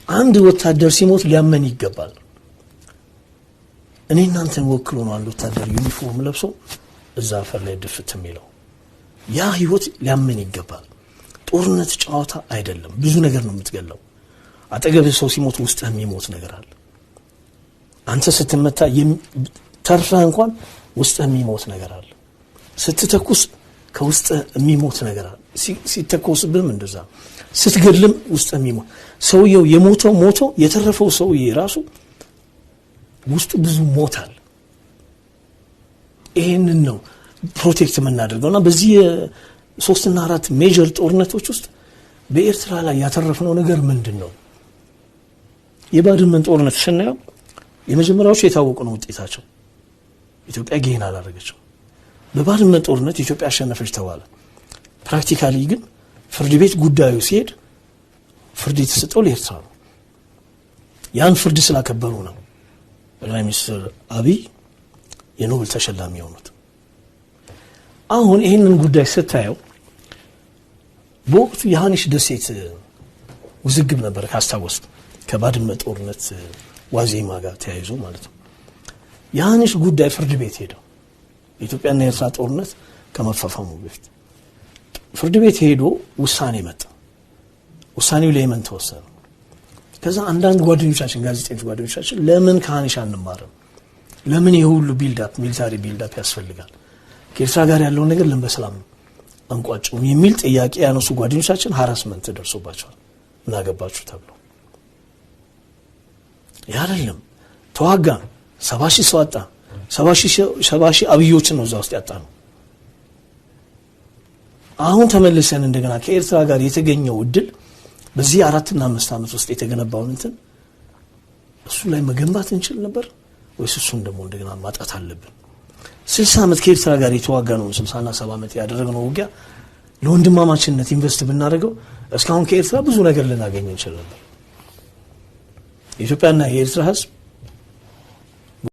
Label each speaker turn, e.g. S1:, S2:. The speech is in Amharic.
S1: አንድ ወታደር ሲሞት ሊያመን ይገባል እኔ እናንተን ወክሎ ነው አንድ ወታደር ዩኒፎርም ለብሶ እዛ አፈር ላይ ድፍት የሚለው ያ ህይወት ሊያመን ይገባል ጦርነት ጨዋታ አይደለም ብዙ ነገር ነው የምትገለው አጠገብህ ሰው ሲሞት ውስጥ የሚሞት ነገር አለ አንተ ስትመታ ተርፋ እንኳን ውስጥ የሚሞት ነገር አለ ስትተኩስ ከውስጥ የሚሞት ነገር አለ ሲተኮስብህም እንደዛ ስትገድልም ውስጥ የሚሞት ሰውየው የሞተው ሞቶ የተረፈው ሰውዬ ራሱ ውስጡ ብዙ ሞታል ይሄንን ነው ፕሮቴክት የምናደርገውና በዚህ 3 እና 4 ሜጀር ጦርነቶች ውስጥ በኤርትራ ላይ ያተረፍነው ነገር ምንድነው የባድመን ጦርነት ስናየው የመጀመሪያዎቹ የታወቁ ነው ውጤታቸው ኢትዮጵያ ጌን አላደረገችው በባድመን ጦርነት ኢትዮጵያ አሸነፈች ተባለ ፕራክቲካሊ ግን ፍርድ ቤት ጉዳዩ ሲሄድ ፍርድ የተሰጠው ለኤርትራ ነው ያን ፍርድ ስላከበሩ ነው ጠቅላይ ሚኒስትር አብይ የኖቤል ተሸላሚ ሆኑት አሁን ይሄንን ጉዳይ ስታየው በወቅቱ የሃኒሽ ደሴት ውዝግብ ነበር ካስታወስክ ከባድመ ጦርነት ዋዜማ ጋር ተያይዞ ማለት ነው የሃኒሽ ጉዳይ ፍርድ ቤት ሄደው ኢትዮጵያና ኤርትራ ጦርነት ከመፋፋሙ በፊት ፍርድ ቤት ሄዶ ውሳኔ መጣ ውሳኔው ለየመን ተወሰነ ከዛ አንዳንድ ጓደኞቻችን ጋዜጠኞች ጓደኞቻችን ለምን ከሃኒሽ አንማርም ለምን ይሁሉ ቢልድ አፕ ሚሊታሪ ቢልድ አፕ ያስፈልጋል ከኤርትራ ጋር ያለው ነገር ለምን በሰላም አንቋጭም የሚል ጥያቄ ያነሱ ጓደኞቻችን ሃራስመንት ደርሶባቸዋል እናገባችሁ ተብሎ ያረለም ተዋጋ 70,000 ሰው አጣ 70,000 አብዮችን ነው እዛ ውስጥ ያጣ ነው አሁን ተመልሰን እንደገና ከኤርትራ ጋር የተገኘው እድል በዚህ 4 እና 5 አመት ውስጥ የተገነባው እንትን እሱ ላይ መገንባት እንችል ነበር ወይስ እሱን ደግሞ እንደገና ማጣት አለብን 60 አመት ከኤርትራ ጋር የተዋጋነው 60 እና 70 አመት ያደረግነው ውጊያ ለወንድማማችነት ኢንቨስት ብናደርገው እስካሁን ከኤርትራ ብዙ ነገር ልናገኝ እንችል ነበር ኢትዮጵያና የኤርትራ ህዝብ